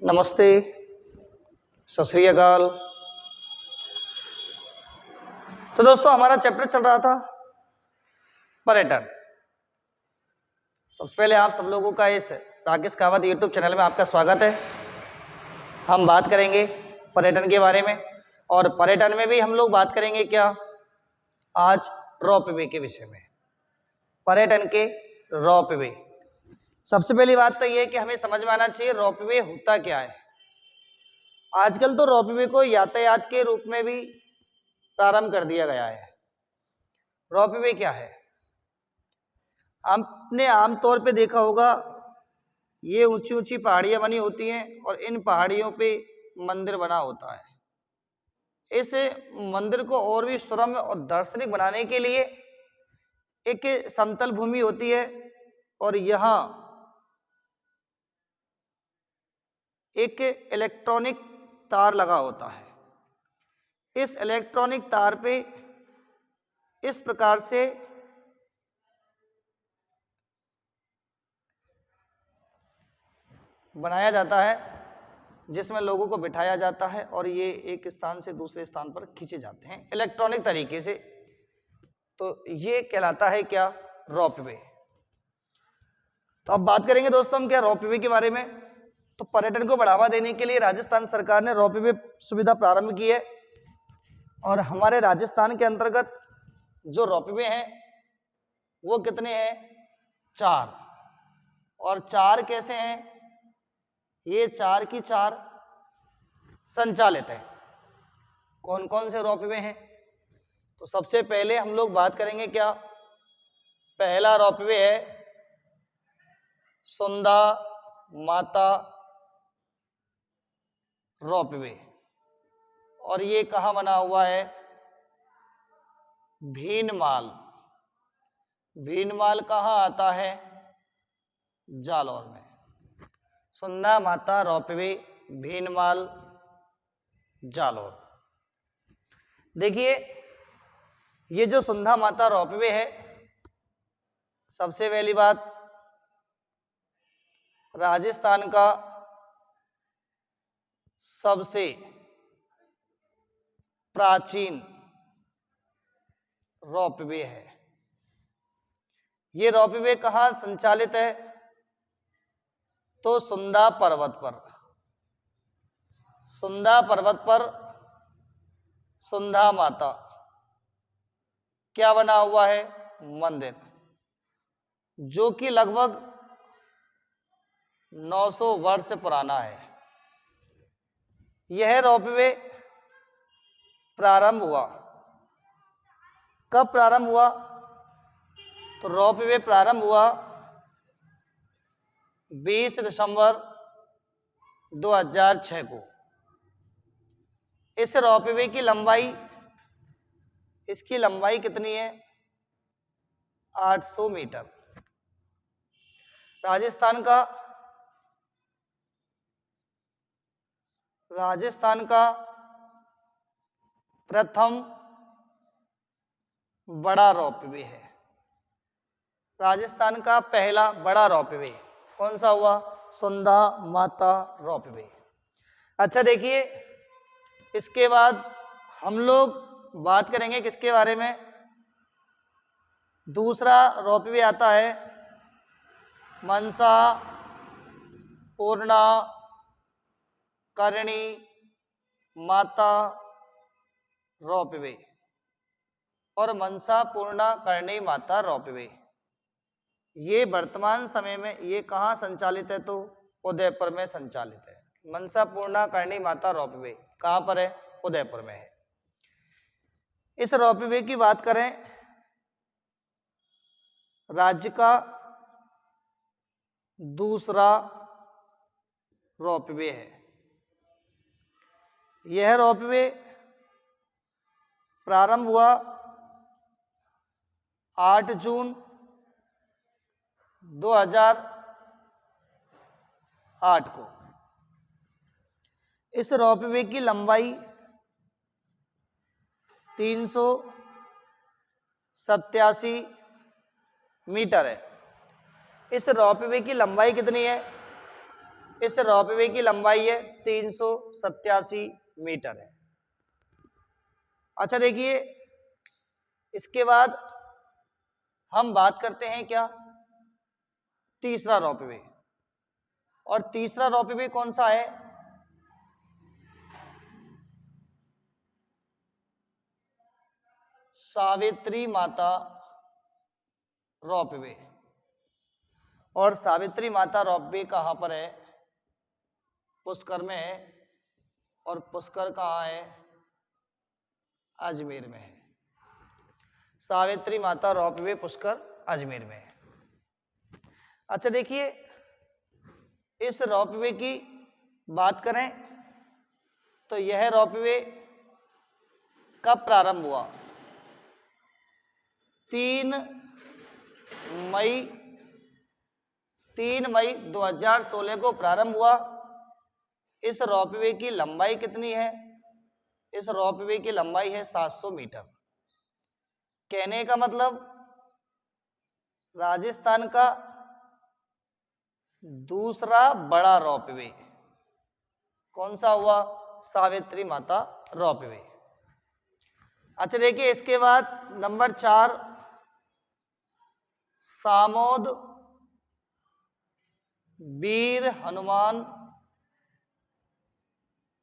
नमस्ते, सत श्री अकाल। तो दोस्तों हमारा चैप्टर चल रहा था पर्यटन। सबसे पहले आप सब लोगों का इस राकेश कावत यूट्यूब चैनल में आपका स्वागत है। हम बात करेंगे पर्यटन के बारे में और पर्यटन में भी हम लोग बात करेंगे क्या आज रोपवे के विषय में। पर्यटन के रोपवे, सबसे पहली बात तो ये है कि हमें समझ में आना चाहिए रोपवे होता क्या है। आजकल तो रोपवे को यातायात के रूप में भी प्रारंभ कर दिया गया है। रोपवे क्या है? आपने आमतौर पे देखा होगा, ये ऊंची ऊंची पहाड़ियां बनी होती हैं और इन पहाड़ियों पे मंदिर बना होता है। इस मंदिर को और भी सुरम्य और दार्शनिक बनाने के लिए एक समतल भूमि होती है और यहाँ एक इलेक्ट्रॉनिक तार लगा होता है। इस इलेक्ट्रॉनिक तार पे इस प्रकार से बनाया जाता है जिसमें लोगों को बिठाया जाता है और ये एक स्थान से दूसरे स्थान पर खींचे जाते हैं इलेक्ट्रॉनिक तरीके से। तो ये कहलाता है क्या? रोपवे। तो अब बात करेंगे दोस्तों हम क्या रोपवे के बारे में। तो पर्यटन को बढ़ावा देने के लिए राजस्थान सरकार ने रोपवे सुविधा प्रारंभ की है और हमारे राजस्थान के अंतर्गत जो रोपवे हैं वो कितने हैं? 4। और 4 कैसे हैं? ये 4 की 4 संचालित है। कौन कौन से रोपवे हैं? तो सबसे पहले हम लोग बात करेंगे क्या, पहला रोपवे है सुंदा माता रोपवे और ये कहाँ बना हुआ है? भीनमाल। भीनमाल कहाँ आता है? जालौर में। सुंदा माता रोपवे भीनमाल जालौर। देखिए ये जो सुंदा माता रोपवे है, सबसे पहली बात राजस्थान का सबसे प्राचीन रोपवे है। ये रोपवे कहाँ संचालित है? तो सुंदा पर्वत पर। सुंदा पर्वत पर सुंदा माता क्या बना हुआ है? मंदिर, जो कि लगभग 900 वर्ष पुराना है। यह रोपवे प्रारंभ हुआ, कब प्रारंभ हुआ? तो रोपवे प्रारंभ हुआ 20 दिसंबर 2006 को। इस रोपवे की लंबाई, इसकी लंबाई कितनी है? 800 मीटर। राजस्थान का प्रथम बड़ा रोपवे है। राजस्थान का पहला बड़ा रोपवे कौन सा हुआ? सुंदा माता रोपवे। अच्छा देखिए, इसके बाद हम लोग बात करेंगे किसके बारे में? दूसरा रोपवे आता है मनसा पूर्णा करणी माता रोपवे और मनसा पूर्णा करणी माता रोपवे। ये वर्तमान समय में ये कहाँ संचालित है? तो उदयपुर में संचालित है। मनसा पूर्णा करणी माता रोपवे कहाँ पर है? उदयपुर में है। इस रोपवे की बात करें, राज्य का दूसरा रोपवे है। यह रोपवे प्रारंभ हुआ 8 जून 2008 को। इस रोपवे की लंबाई 387 मीटर है। इस रोपवे की लंबाई कितनी है? इस रॉपवे की लंबाई है 387 मीटर है। अच्छा देखिए, इसके बाद हम बात करते हैं क्या, तीसरा रॉपवे। और तीसरा रॉपवे कौन सा है, सावित्री माता रॉपवे। और सावित्री माता रॉपवे कहाँ पर है, पुष्कर में है। और पुष्कर कहाँ है, अजमेर में है। सावित्री माता रॉपवे पुष्कर अजमेर में है। अच्छा देखिए, इस रॉपवे की बात करें तो यह रॉपवे कब प्रारंभ हुआ, 3 मई 2016 को प्रारंभ हुआ। इस रॉपवे की लंबाई कितनी है, इस रॉपवे की लंबाई है 700 मीटर। कहने का मतलब राजस्थान का दूसरा बड़ा रॉपवे कौन सा हुआ, सावित्री माता रॉपवे। अच्छा देखिए, इसके बाद नंबर 4 सामोद वीर हनुमान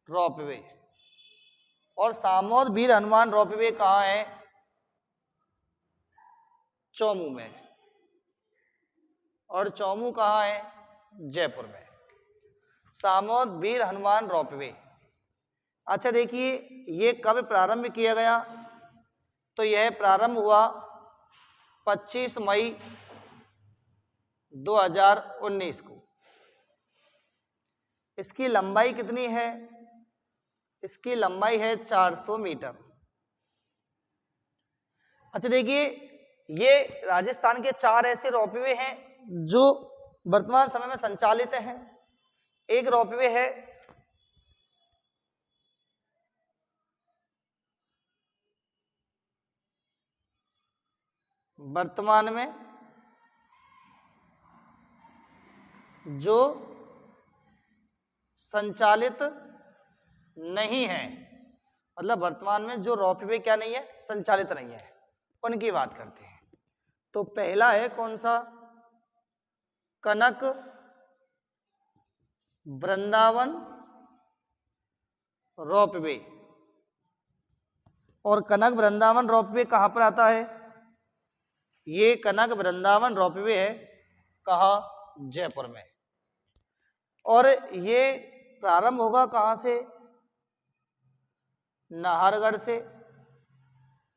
रॉपवे। और सामोद वीर हनुमान रॉपवे कहाँ है, चौमू में। और चौमू कहाँ है, जयपुर में। सामोद वीर हनुमान रॉपवे। अच्छा देखिए, ये कब प्रारंभ किया गया, तो यह प्रारंभ हुआ 25 मई 2019 को। इसकी लंबाई कितनी है, इसकी लंबाई है 400 मीटर। अच्छा देखिए, ये राजस्थान के 4 ऐसे रॉपवे हैं जो वर्तमान समय में संचालित हैं। एक रॉपवे है वर्तमान में जो संचालित नहीं है, मतलब वर्तमान में जो रॉपवे क्या नहीं है, संचालित नहीं है, उनकी बात करते हैं। तो पहला है कौन सा, कनक वृंदावन रॉपवे। और कनक वृंदावन रॉपवे कहाँ पर आता है, ये कनक वृंदावन रॉपवे है कहाँ, जयपुर में। और ये प्रारंभ होगा कहाँ से, नाहरगढ़ से।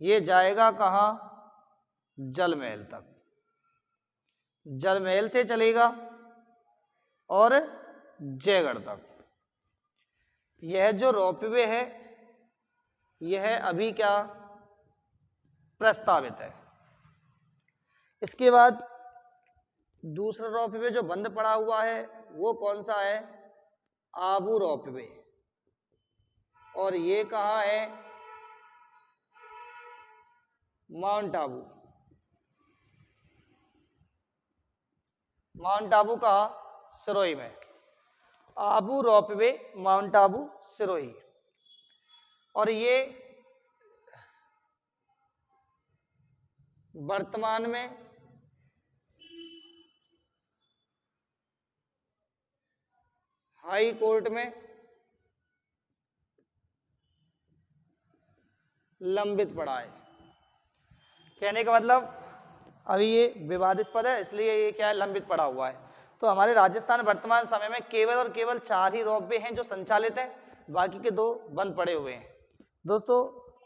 ये जाएगा कहाँ, जलमहल तक, जलमहल से चलेगा और जयगढ़ तक। यह जो रॉपवे है यह अभी क्या प्रस्तावित है। इसके बाद दूसरा रॉपवे जो बंद पड़ा हुआ है वो कौन सा है, आबू रॉपवे। और ये कहाँ है, माउंट आबू। माउंट आबू कहाँ, सिरोही में। आबू रॉपवे माउंट आबू सिरोही। और ये वर्तमान में हाई कोर्ट में लंबित पड़ा है। कहने का मतलब अभी ये विवादास्पद है, इसलिए ये क्या है, लंबित पड़ा हुआ है। तो हमारे राजस्थान वर्तमान समय में केवल और केवल 4 ही रॉपवे हैं जो संचालित हैं, बाकी के 2 बंद पड़े हुए हैं। दोस्तों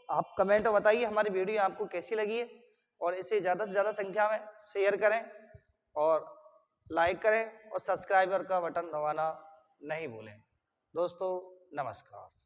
आप कमेंट में बताइए हमारी वीडियो आपको कैसी लगी है, और इसे ज़्यादा से ज़्यादा संख्या में शेयर करें और लाइक करें और सब्सक्राइबर का बटन दबाना नहीं भूलें। दोस्तों नमस्कार।